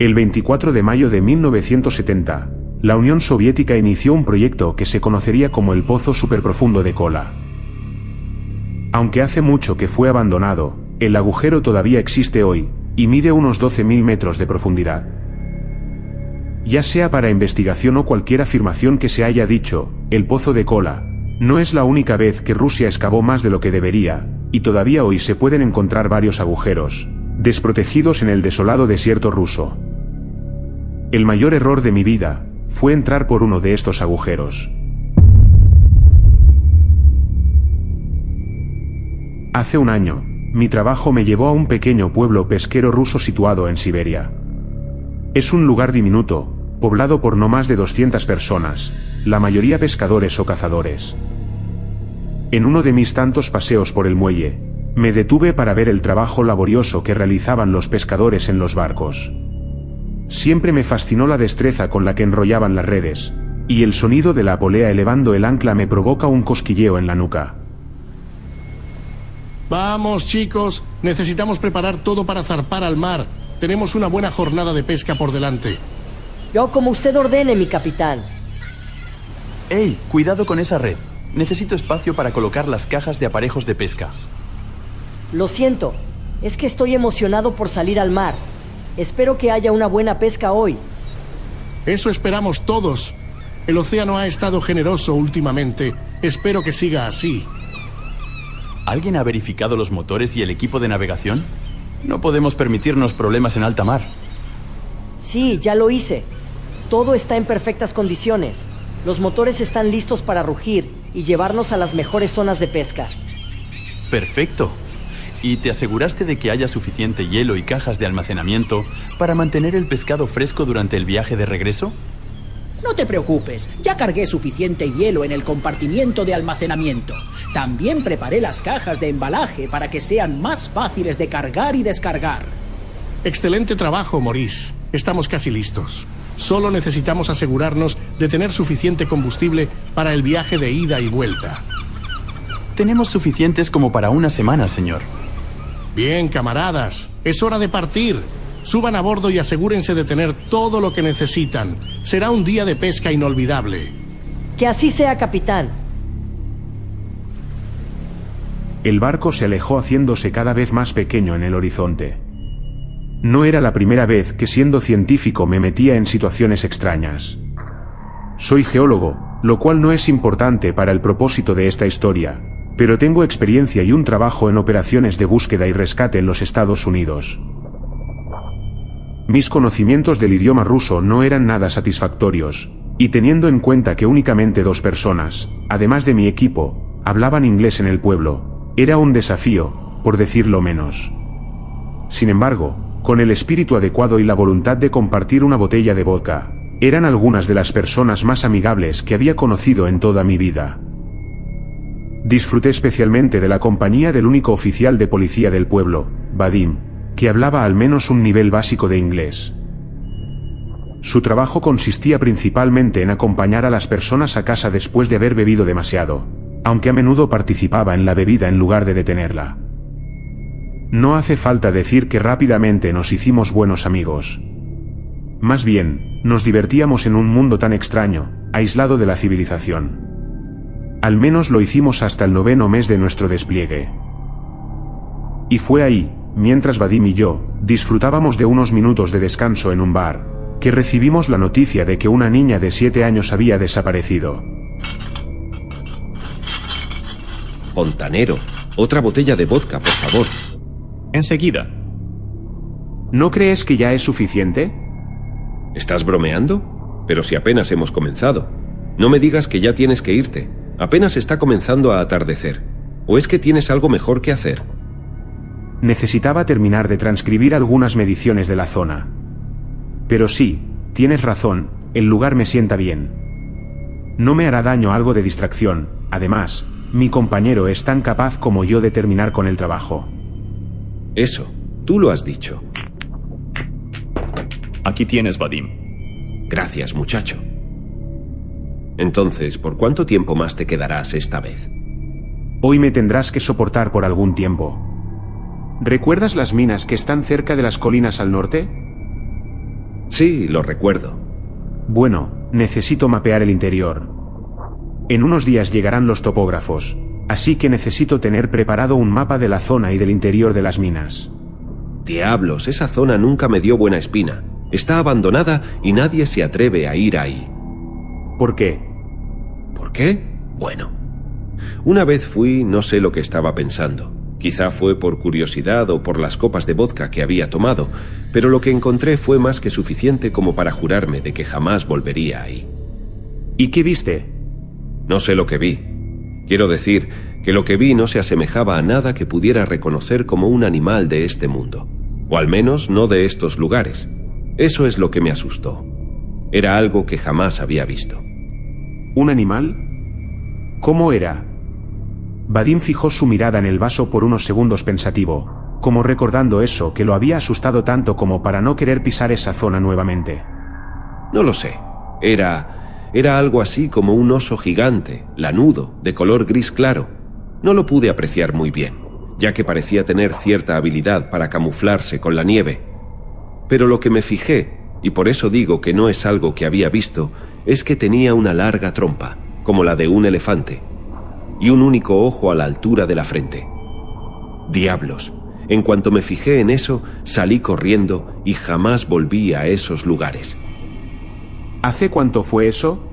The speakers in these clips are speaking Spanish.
El 24 de mayo de 1970, la Unión Soviética inició un proyecto que se conocería como el Pozo Superprofundo de Kola. Aunque hace mucho que fue abandonado, el agujero todavía existe hoy, y mide unos 12.000 metros de profundidad. Ya sea para investigación o cualquier afirmación que se haya dicho, el Pozo de Kola no es la única vez que Rusia excavó más de lo que debería, y todavía hoy se pueden encontrar varios agujeros desprotegidos en el desolado desierto ruso. El mayor error de mi vida fue entrar por uno de estos agujeros. Hace un año, mi trabajo me llevó a un pequeño pueblo pesquero ruso situado en Siberia. Es un lugar diminuto, poblado por no más de 200 personas, la mayoría pescadores o cazadores. En uno de mis tantos paseos por el muelle, me detuve para ver el trabajo laborioso que realizaban los pescadores en los barcos. Siempre me fascinó la destreza con la que enrollaban las redes, y el sonido de la polea elevando el ancla me provoca un cosquilleo en la nuca. Vamos, chicos, necesitamos preparar todo para zarpar al mar. Tenemos una buena jornada de pesca por delante. Yo como usted ordene, mi capitán. ¡Ey! Cuidado con esa red. Necesito espacio para colocar las cajas de aparejos de pesca. Lo siento, es que estoy emocionado por salir al mar. Espero que haya una buena pesca hoy. Eso esperamos todos. El océano ha estado generoso últimamente. Espero que siga así. ¿Alguien ha verificado los motores y el equipo de navegación? No podemos permitirnos problemas en alta mar. Sí, ya lo hice. Todo está en perfectas condiciones. Los motores están listos para rugir y llevarnos a las mejores zonas de pesca. Perfecto. ¿Y te aseguraste de que haya suficiente hielo y cajas de almacenamiento para mantener el pescado fresco durante el viaje de regreso? No te preocupes, ya cargué suficiente hielo en el compartimiento de almacenamiento. También preparé las cajas de embalaje para que sean más fáciles de cargar y descargar. Excelente trabajo, Maurice. Estamos casi listos. Solo necesitamos asegurarnos de tener suficiente combustible para el viaje de ida y vuelta. Tenemos suficientes como para una semana, señor. Bien, camaradas, es hora de partir. Suban a bordo y asegúrense de tener todo lo que necesitan. Será un día de pesca inolvidable. Que así sea, capitán. El barco se alejó haciéndose cada vez más pequeño en el horizonte. No era la primera vez que siendo científico me metía en situaciones extrañas. Soy geólogo, lo cual no es importante para el propósito de esta historia, pero tengo experiencia y un trabajo en operaciones de búsqueda y rescate en los Estados Unidos. Mis conocimientos del idioma ruso no eran nada satisfactorios, y teniendo en cuenta que únicamente 2 personas, además de mi equipo, hablaban inglés en el pueblo, era un desafío, por decirlo menos. Sin embargo, con el espíritu adecuado y la voluntad de compartir una botella de vodka, eran algunas de las personas más amigables que había conocido en toda mi vida. Disfruté especialmente de la compañía del único oficial de policía del pueblo, Vadim, que hablaba al menos un nivel básico de inglés. Su trabajo consistía principalmente en acompañar a las personas a casa después de haber bebido demasiado, aunque a menudo participaba en la bebida en lugar de detenerla. No hace falta decir que rápidamente nos hicimos buenos amigos. Más bien, nos divertíamos en un mundo tan extraño, aislado de la civilización. Al menos lo hicimos hasta el 9º mes de nuestro despliegue. Y fue ahí, mientras Vadim y yo disfrutábamos de unos minutos de descanso en un bar, que recibimos la noticia de que una niña de 7 años había desaparecido. Fontanero, otra botella de vodka, por favor. Enseguida. ¿No crees que ya es suficiente? ¿Estás bromeando? Pero si apenas hemos comenzado. No me digas que ya tienes que irte. Apenas está comenzando a atardecer. ¿O es que tienes algo mejor que hacer? Necesitaba terminar de transcribir algunas mediciones de la zona. Pero sí, tienes razón, el lugar me sienta bien. No me hará daño algo de distracción, además, mi compañero es tan capaz como yo de terminar con el trabajo. Eso, tú lo has dicho. Aquí tienes, Vadim. Gracias, muchacho. Entonces, ¿por cuánto tiempo más te quedarás esta vez? Hoy me tendrás que soportar por algún tiempo. ¿Recuerdas las minas que están cerca de las colinas al norte? Sí, lo recuerdo. Bueno, necesito mapear el interior. En unos días llegarán los topógrafos, así que necesito tener preparado un mapa de la zona y del interior de las minas. Diablos, esa zona nunca me dio buena espina. Está abandonada y nadie se atreve a ir ahí. ¿Por qué? ¿Por qué? Bueno. Una vez fui, no sé lo que estaba pensando. Quizá fue por curiosidad o por las copas de vodka que había tomado, pero lo que encontré fue más que suficiente como para jurarme de que jamás volvería ahí. ¿Y qué viste? No sé lo que vi. Quiero decir que lo que vi no se asemejaba a nada que pudiera reconocer como un animal de este mundo, o al menos no de estos lugares. Eso es lo que me asustó. Era algo que jamás había visto. ¿Un animal? ¿Cómo era? Vadim fijó su mirada en el vaso por unos segundos pensativo, como recordando eso que lo había asustado tanto como para no querer pisar esa zona nuevamente. No lo sé. Era algo así como un oso gigante, lanudo, de color gris claro. No lo pude apreciar muy bien, ya que parecía tener cierta habilidad para camuflarse con la nieve. Pero lo que me fijé, y por eso digo que no es algo que había visto, es que tenía una larga trompa, como la de un elefante, y un único ojo a la altura de la frente. Diablos, en cuanto me fijé en eso, salí corriendo y jamás volví a esos lugares. ¿Hace cuánto fue eso?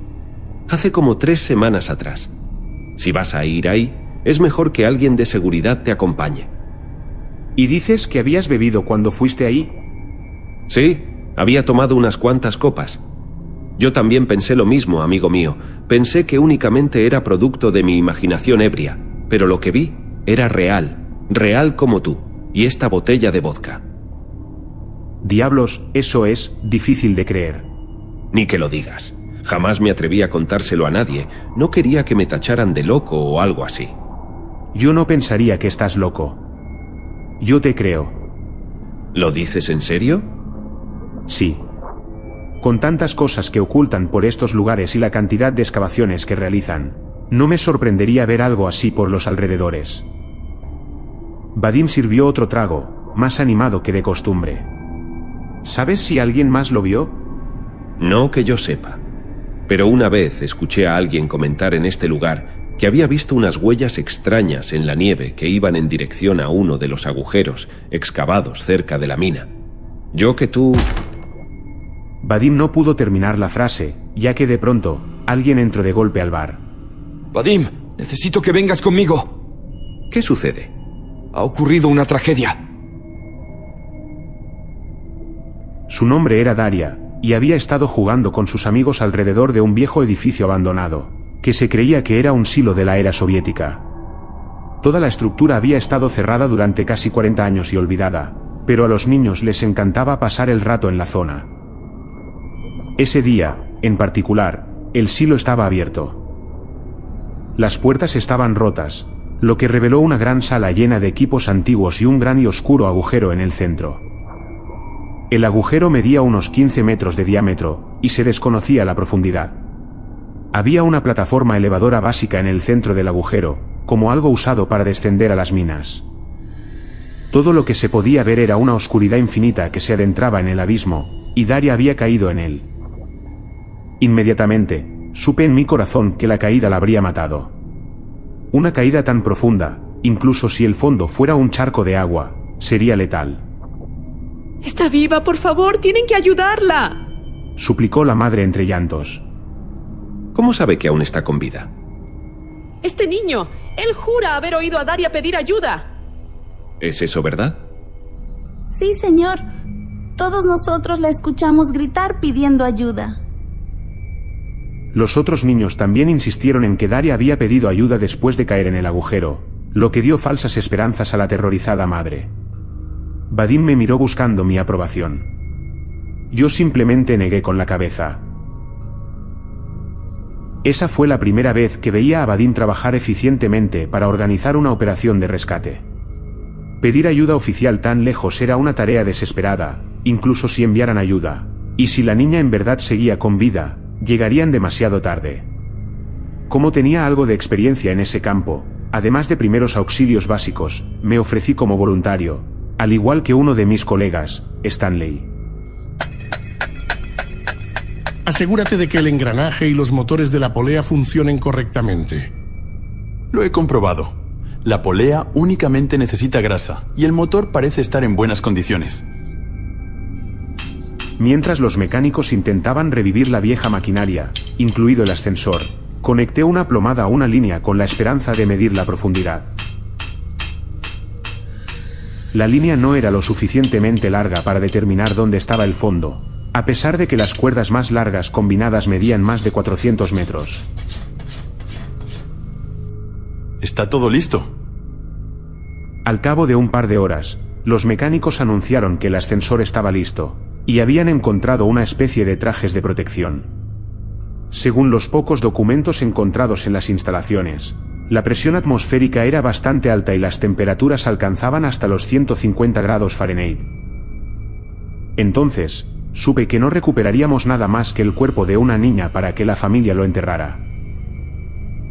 Hace como 3 semanas atrás. Si vas a ir ahí, es mejor que alguien de seguridad te acompañe. ¿Y dices que habías bebido cuando fuiste ahí? Sí, había tomado unas cuantas copas. Yo también pensé lo mismo, amigo mío. Pensé que únicamente era producto de mi imaginación ebria, pero lo que vi era real como tú, y esta botella de vodka. Diablos, eso es difícil de creer. Ni que lo digas. Jamás me atreví a contárselo a nadie. No quería que me tacharan de loco o algo así. Yo no pensaría que estás loco. Yo te creo. ¿Lo dices en serio? Sí. Con tantas cosas que ocultan por estos lugares y la cantidad de excavaciones que realizan, no me sorprendería ver algo así por los alrededores. Vadim sirvió otro trago, más animado que de costumbre. ¿Sabes si alguien más lo vio? No que yo sepa. Pero una vez escuché a alguien comentar en este lugar que había visto unas huellas extrañas en la nieve que iban en dirección a uno de los agujeros excavados cerca de la mina. Yo que tú... Vadim no pudo terminar la frase, ya que de pronto, alguien entró de golpe al bar. Vadim, necesito que vengas conmigo. ¿Qué sucede? Ha ocurrido una tragedia. Su nombre era Daria, y había estado jugando con sus amigos alrededor de un viejo edificio abandonado, que se creía que era un silo de la era soviética. Toda la estructura había estado cerrada durante casi 40 años y olvidada, pero a los niños les encantaba pasar el rato en la zona. Ese día, en particular, el silo estaba abierto. Las puertas estaban rotas, lo que reveló una gran sala llena de equipos antiguos y un gran y oscuro agujero en el centro. El agujero medía unos 15 metros de diámetro, y se desconocía la profundidad. Había una plataforma elevadora básica en el centro del agujero, como algo usado para descender a las minas. Todo lo que se podía ver era una oscuridad infinita que se adentraba en el abismo, y Daria había caído en él. Inmediatamente, supe en mi corazón que la caída la habría matado. Una caída tan profunda, incluso si el fondo fuera un charco de agua, sería letal. Está viva, por favor, tienen que ayudarla, suplicó la madre entre llantos. ¿Cómo sabe que aún está con vida? Este niño, él jura haber oído a Daria pedir ayuda. ¿Es eso verdad? Sí, señor. Todos nosotros la escuchamos gritar pidiendo ayuda. Los otros niños también insistieron en que Daria había pedido ayuda después de caer en el agujero, lo que dio falsas esperanzas a la aterrorizada madre. Vadim me miró buscando mi aprobación. Yo simplemente negué con la cabeza. Esa fue la primera vez que veía a Vadim trabajar eficientemente para organizar una operación de rescate. Pedir ayuda oficial tan lejos era una tarea desesperada, incluso si enviaran ayuda, y si la niña en verdad seguía con vida, llegarían demasiado tarde. Como tenía algo de experiencia en ese campo, además de primeros auxilios básicos, me ofrecí como voluntario, al igual que uno de mis colegas, Stanley. Asegúrate de que el engranaje y los motores de la polea funcionen correctamente. Lo he comprobado. La polea únicamente necesita grasa y el motor parece estar en buenas condiciones. Mientras los mecánicos intentaban revivir la vieja maquinaria, incluido el ascensor, conecté una plomada a una línea con la esperanza de medir la profundidad. La línea no era lo suficientemente larga para determinar dónde estaba el fondo, a pesar de que las cuerdas más largas combinadas medían más de 400 metros. ¿Está todo listo? Al cabo de un par de horas, los mecánicos anunciaron que el ascensor estaba listo, y habían encontrado una especie de trajes de protección. Según los pocos documentos encontrados en las instalaciones, la presión atmosférica era bastante alta y las temperaturas alcanzaban hasta los 150 grados Fahrenheit. Entonces, supe que no recuperaríamos nada más que el cuerpo de una niña para que la familia lo enterrara.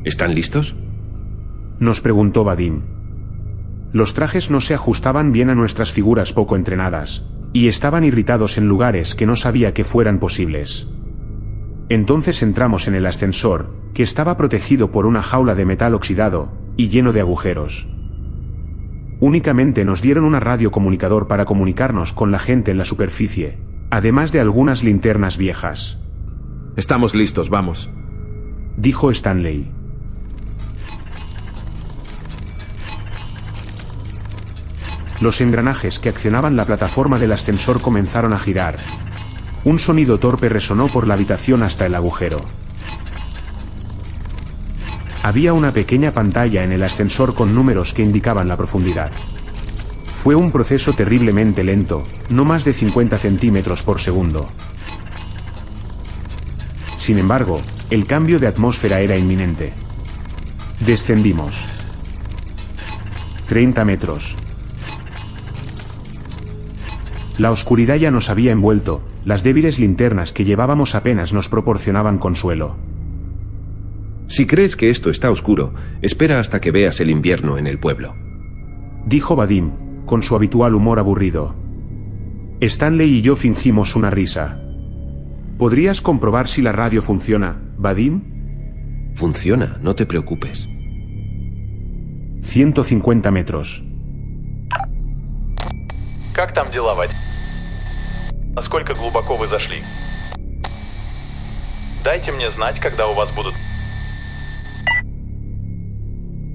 ¿Están listos? Nos preguntó Vadim. Los trajes no se ajustaban bien a nuestras figuras poco entrenadas, y estaban irritados en lugares que no sabía que fueran posibles. Entonces entramos en el ascensor, que estaba protegido por una jaula de metal oxidado, y lleno de agujeros. Únicamente nos dieron una radiocomunicador para comunicarnos con la gente en la superficie, además de algunas linternas viejas. Estamos listos, vamos. Dijo Stanley. Los engranajes que accionaban la plataforma del ascensor comenzaron a girar. Un sonido torpe resonó por la habitación hasta el agujero. Había una pequeña pantalla en el ascensor con números que indicaban la profundidad. Fue un proceso terriblemente lento, no más de 50 centímetros por segundo. Sin embargo, el cambio de atmósfera era inminente. Descendimos. 30 metros. La oscuridad ya nos había envuelto, las débiles linternas que llevábamos apenas nos proporcionaban consuelo. Si crees que esto está oscuro, espera hasta que veas el invierno en el pueblo. Dijo Vadim, con su habitual humor aburrido. Stanley y yo fingimos una risa. ¿Podrías comprobar si la radio funciona, Vadim? Funciona, no te preocupes. 150 metros. Как там дела, Вадим? Насколько глубоко вы зашли? Дайте мне знать, когда у вас будут...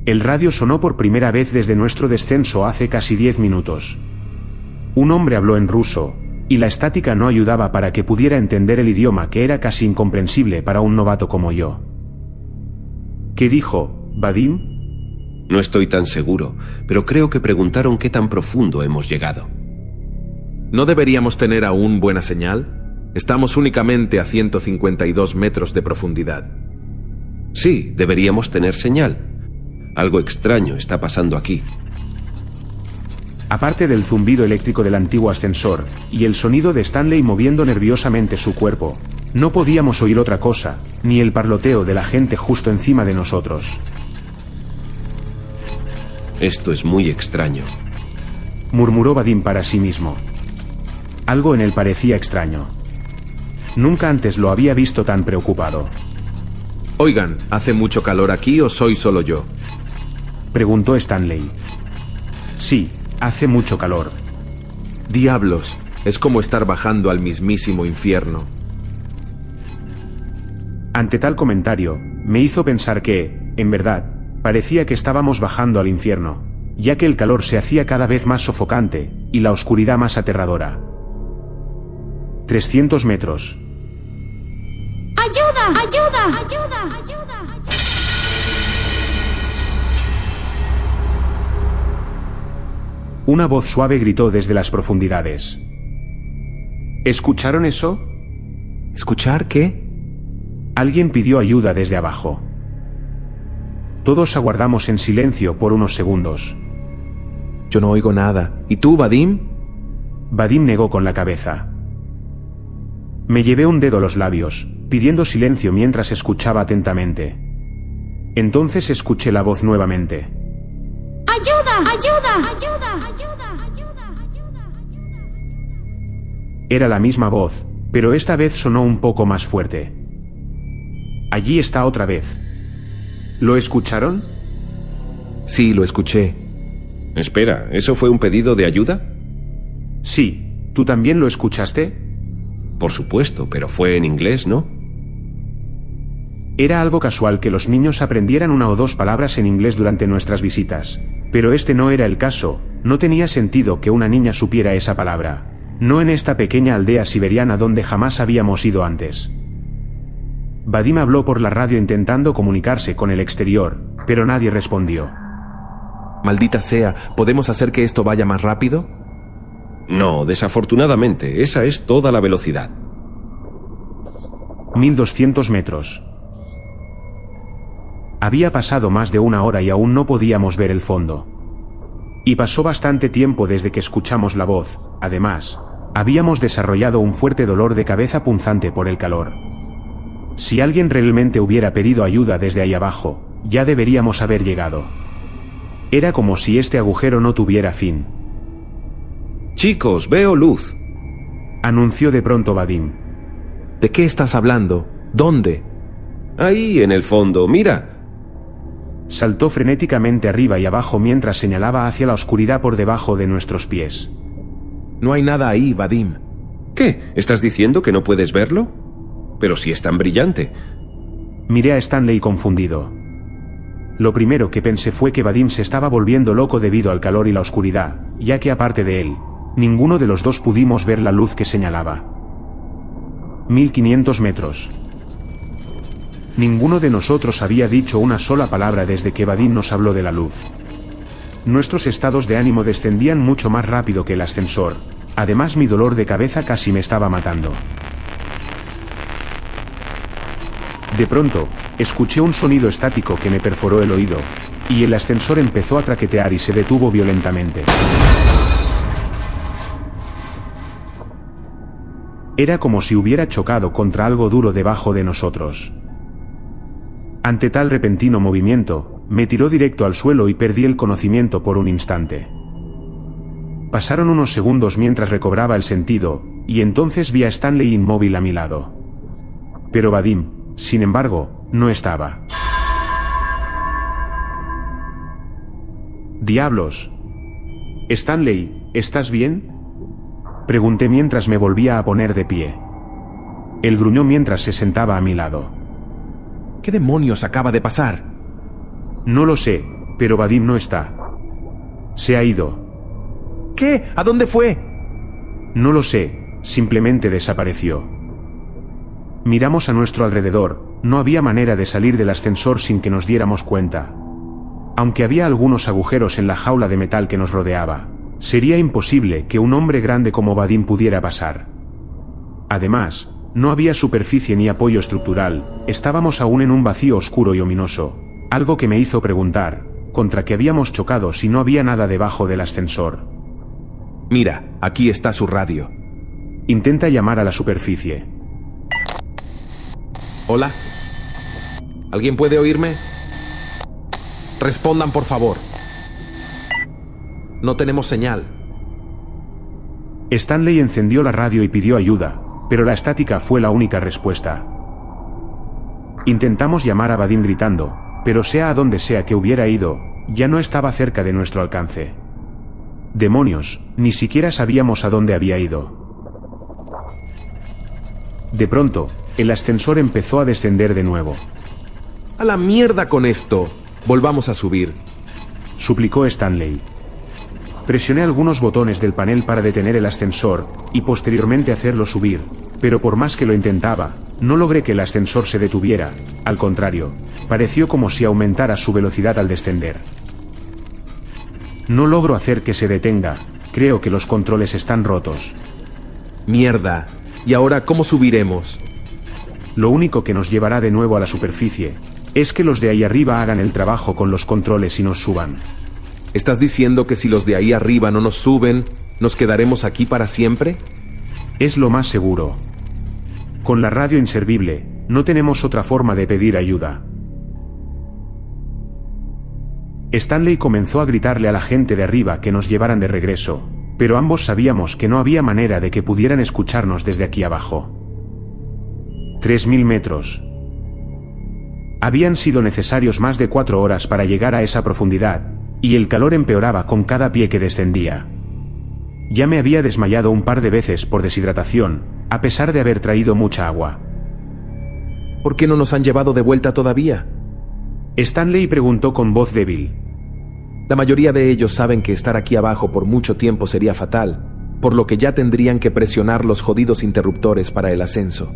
El radio sonó por primera vez desde nuestro descenso hace casi 10 minutos. Un hombre habló en ruso, y la estática no ayudaba para que pudiera entender el idioma que era casi incomprensible para un novato como yo. ¿Qué dijo, Vadim? No estoy tan seguro, pero creo que preguntaron qué tan profundo hemos llegado. ¿No deberíamos tener aún buena señal? Estamos únicamente a 152 metros de profundidad. Sí, deberíamos tener señal. Algo extraño está pasando aquí. Aparte del zumbido eléctrico del antiguo ascensor, y el sonido de Stanley moviendo nerviosamente su cuerpo, no podíamos oír otra cosa, ni el parloteo de la gente justo encima de nosotros. Esto es muy extraño, murmuró Vadim para sí mismo. Algo en él parecía extraño. Nunca antes lo había visto tan preocupado. Oigan, ¿hace mucho calor aquí o soy solo yo? Preguntó Stanley. Sí, hace mucho calor. Diablos, es como estar bajando al mismísimo infierno. Ante tal comentario, me hizo pensar que, en verdad, parecía que estábamos bajando al infierno, ya que el calor se hacía cada vez más sofocante, y la oscuridad más aterradora. 300 metros. ¡Ayuda! ¡Ayuda! ¡Ayuda! ¡Ayuda! Una voz suave gritó desde las profundidades. ¿Escucharon eso? ¿Escuchar qué? Alguien pidió ayuda desde abajo. Todos aguardamos en silencio por unos segundos. Yo no oigo nada. ¿Y tú, Vadim? Vadim negó con la cabeza. Me llevé un dedo a los labios, pidiendo silencio mientras escuchaba atentamente. Entonces escuché la voz nuevamente. ¡Ayuda! ¡Ayuda! ¡Ayuda! ¡Ayuda! ¡Ayuda! ¡Ayuda! Era la misma voz, pero esta vez sonó un poco más fuerte. Allí está otra vez. ¿Lo escucharon? Sí, lo escuché. Espera, ¿eso fue un pedido de ayuda? Sí. ¿Tú también lo escuchaste? Por supuesto, pero fue en inglés, ¿no? Era algo casual que los niños aprendieran una o dos palabras en inglés durante nuestras visitas. Pero este no era el caso, no tenía sentido que una niña supiera esa palabra. No en esta pequeña aldea siberiana donde jamás habíamos ido antes. Vadim habló por la radio intentando comunicarse con el exterior, pero nadie respondió. Maldita sea, ¿podemos hacer que esto vaya más rápido? No, desafortunadamente, esa es toda la velocidad. 1200 metros. Había pasado más de una hora y aún no podíamos ver el fondo. Y pasó bastante tiempo desde que escuchamos la voz. Además, habíamos desarrollado un fuerte dolor de cabeza punzante por el calor. Si alguien realmente hubiera pedido ayuda desde ahí abajo, ya deberíamos haber llegado. Era como si este agujero no tuviera fin. Chicos, veo luz, anunció de pronto Vadim. ¿De qué estás hablando? ¿Dónde? Ahí en el fondo, mira. Saltó frenéticamente arriba y abajo mientras señalaba hacia la oscuridad por debajo de nuestros pies. No hay nada ahí, Vadim. ¿Qué? ¿Estás diciendo que no puedes verlo? Pero si es tan brillante. Miré a Stanley confundido. Lo primero que pensé fue que Vadim se estaba volviendo loco debido al calor y la oscuridad, ya que aparte de él, ninguno de los dos pudimos ver la luz que señalaba. 1500 metros. Ninguno de nosotros había dicho una sola palabra desde que Vadim nos habló de la luz. Nuestros estados de ánimo descendían mucho más rápido que el ascensor. Además, mi dolor de cabeza casi me estaba matando. De pronto, escuché un sonido estático que me perforó el oído, y el ascensor empezó a traquetear y se detuvo violentamente. Era como si hubiera chocado contra algo duro debajo de nosotros. Ante tal repentino movimiento, me tiró directo al suelo y perdí el conocimiento por un instante. Pasaron unos segundos mientras recobraba el sentido, y entonces vi a Stanley inmóvil a mi lado. Pero Vadim, sin embargo, no estaba. ¡Diablos! Stanley, ¿estás bien?, pregunté mientras me volvía a poner de pie. Él gruñó mientras se sentaba a mi lado. ¿Qué demonios acaba de pasar? No lo sé, pero Vadim no está. Se ha ido. ¿Qué? ¿A dónde fue? No lo sé, simplemente desapareció. Miramos a nuestro alrededor, no había manera de salir del ascensor sin que nos diéramos cuenta. Aunque había algunos agujeros en la jaula de metal que nos rodeaba, sería imposible que un hombre grande como Vadim pudiera pasar. Además, no había superficie ni apoyo estructural, estábamos aún en un vacío oscuro y ominoso, algo que me hizo preguntar, ¿contra qué habíamos chocado si no había nada debajo del ascensor? Mira, aquí está su radio. Intenta llamar a la superficie. ¿Hola? ¿Alguien puede oírme? Respondan, por favor. No tenemos señal. Stanley encendió la radio y pidió ayuda, pero la estática fue la única respuesta. Intentamos llamar a Vadim gritando, pero sea a donde sea que hubiera ido, ya no estaba cerca de nuestro alcance. Demonios, ni siquiera sabíamos a dónde había ido. De pronto, el ascensor empezó a descender de nuevo. ¡A la mierda con esto! Volvamos a subir, suplicó Stanley. Presioné algunos botones del panel para detener el ascensor, y posteriormente hacerlo subir, pero por más que lo intentaba, no logré que el ascensor se detuviera, al contrario, pareció como si aumentara su velocidad al descender. No logro hacer que se detenga, creo que los controles están rotos. ¡Mierda! ¿Y ahora cómo subiremos? Lo único que nos llevará de nuevo a la superficie, es que los de ahí arriba hagan el trabajo con los controles y nos suban. ¿Estás diciendo que si los de ahí arriba no nos suben, nos quedaremos aquí para siempre? Es lo más seguro. Con la radio inservible, no tenemos otra forma de pedir ayuda. Stanley comenzó a gritarle a la gente de arriba que nos llevaran de regreso, pero ambos sabíamos que no había manera de que pudieran escucharnos desde aquí abajo. 3000 metros. Habían sido necesarios más de 4 horas para llegar a esa profundidad, y el calor empeoraba con cada pie que descendía. Ya me había desmayado un par de veces por deshidratación, a pesar de haber traído mucha agua. ¿Por qué no nos han llevado de vuelta todavía? Stanley preguntó con voz débil. La mayoría de ellos saben que estar aquí abajo por mucho tiempo sería fatal, por lo que ya tendrían que presionar los jodidos interruptores para el ascenso.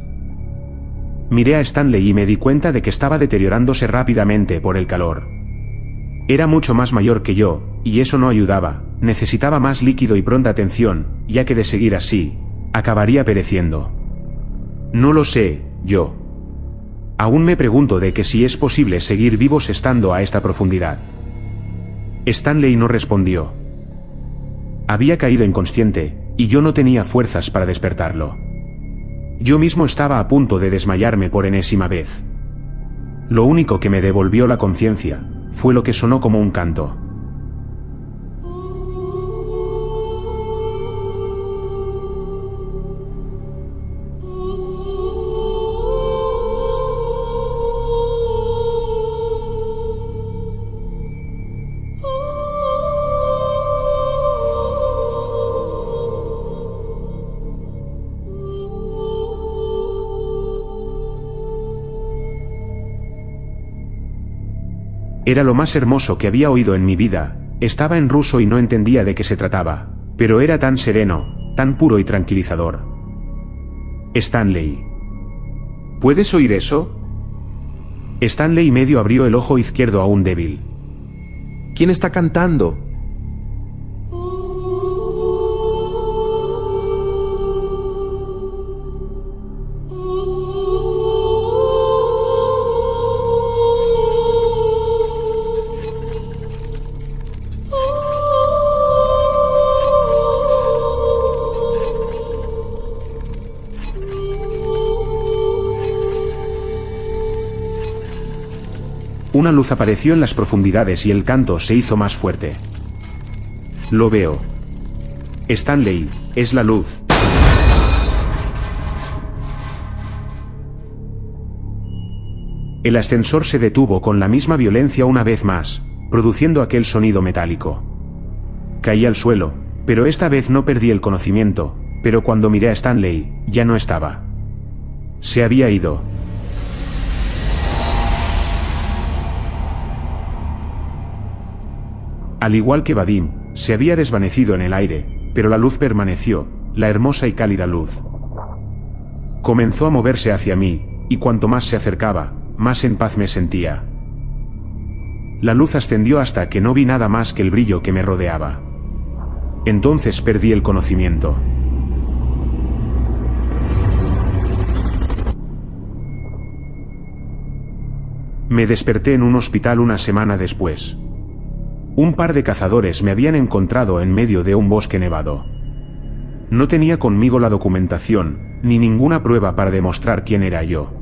Miré a Stanley y me di cuenta de que estaba deteriorándose rápidamente por el calor. Era mucho más mayor que yo, y eso no ayudaba. Necesitaba más líquido y pronta atención, ya que de seguir así, acabaría pereciendo. No lo sé, yo. Aún me pregunto de que si es posible seguir vivos estando a esta profundidad. Stanley no respondió. Había caído inconsciente, y yo no tenía fuerzas para despertarlo. Yo mismo estaba a punto de desmayarme por enésima vez. Lo único que me devolvió la conciencia fue lo que sonó como un canto. Era lo más hermoso que había oído en mi vida. Estaba en ruso y no entendía de qué se trataba, pero era tan sereno, tan puro y tranquilizador. Stanley. ¿Puedes oír eso? Stanley medio abrió el ojo izquierdo aún débil. ¿Quién está cantando? Una luz apareció en las profundidades y el canto se hizo más fuerte. Lo veo. Stanley, es la luz. El ascensor se detuvo con la misma violencia una vez más, produciendo aquel sonido metálico. Caí al suelo, pero esta vez no perdí el conocimiento, pero cuando miré a Stanley, ya no estaba. Se había ido. Al igual que Vadim, se había desvanecido en el aire, pero la luz permaneció, la hermosa y cálida luz. Comenzó a moverse hacia mí, y cuanto más se acercaba, más en paz me sentía. La luz ascendió hasta que no vi nada más que el brillo que me rodeaba. Entonces perdí el conocimiento. Me desperté en un hospital una semana después. Un par de cazadores me habían encontrado en medio de un bosque nevado. No tenía conmigo la documentación, ni ninguna prueba para demostrar quién era yo.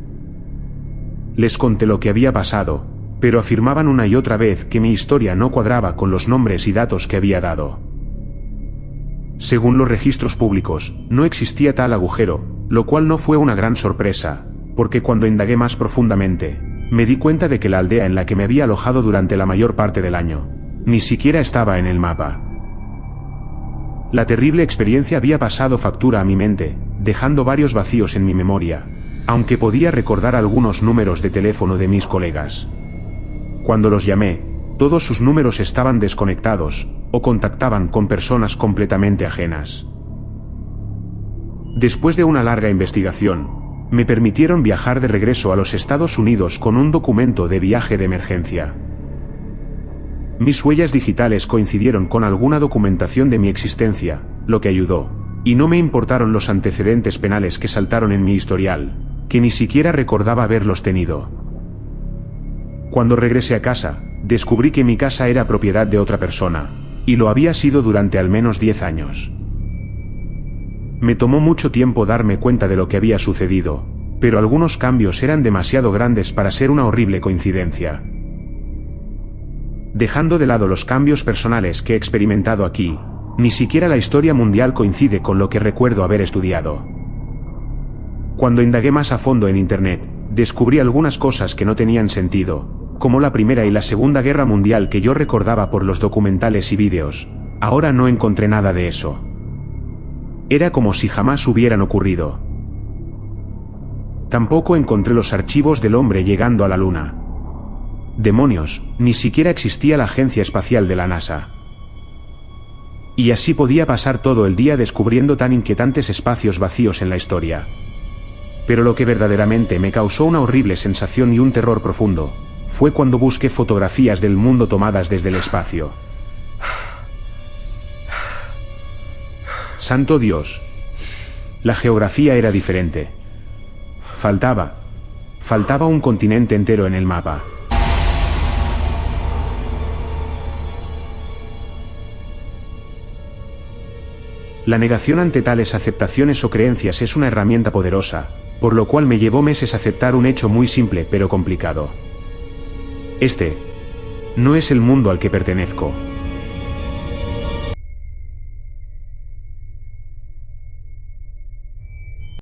Les conté lo que había pasado, pero afirmaban una y otra vez que mi historia no cuadraba con los nombres y datos que había dado. Según los registros públicos, no existía tal agujero, lo cual no fue una gran sorpresa, porque cuando indagué más profundamente, me di cuenta de que la aldea en la que me había alojado durante la mayor parte del año ni siquiera estaba en el mapa. La terrible experiencia había pasado factura a mi mente, dejando varios vacíos en mi memoria, aunque podía recordar algunos números de teléfono de mis colegas. Cuando los llamé, todos sus números estaban desconectados, o contactaban con personas completamente ajenas. Después de una larga investigación, me permitieron viajar de regreso a los Estados Unidos con un documento de viaje de emergencia. Mis huellas digitales coincidieron con alguna documentación de mi existencia, lo que ayudó, y no me importaron los antecedentes penales que saltaron en mi historial, que ni siquiera recordaba haberlos tenido. Cuando regresé a casa, descubrí que mi casa era propiedad de otra persona, y lo había sido durante al menos 10 años. Me tomó mucho tiempo darme cuenta de lo que había sucedido, pero algunos cambios eran demasiado grandes para ser una horrible coincidencia. Dejando de lado los cambios personales que he experimentado aquí, ni siquiera la historia mundial coincide con lo que recuerdo haber estudiado. Cuando indagué más a fondo en Internet, descubrí algunas cosas que no tenían sentido, como la Primera y la Segunda Guerra Mundial que yo recordaba por los documentales y vídeos. Ahora no encontré nada de eso. Era como si jamás hubieran ocurrido. Tampoco encontré los archivos del hombre llegando a la Luna. Demonios, ni siquiera existía la agencia espacial de la NASA. Y así podía pasar todo el día descubriendo tan inquietantes espacios vacíos en la historia. Pero lo que verdaderamente me causó una horrible sensación y un terror profundo, fue cuando busqué fotografías del mundo tomadas desde el espacio. Santo Dios. La geografía era diferente. Faltaba un continente entero en el mapa. La negación ante tales aceptaciones o creencias es una herramienta poderosa, por lo cual me llevó meses aceptar un hecho muy simple pero complicado. Este no es el mundo al que pertenezco.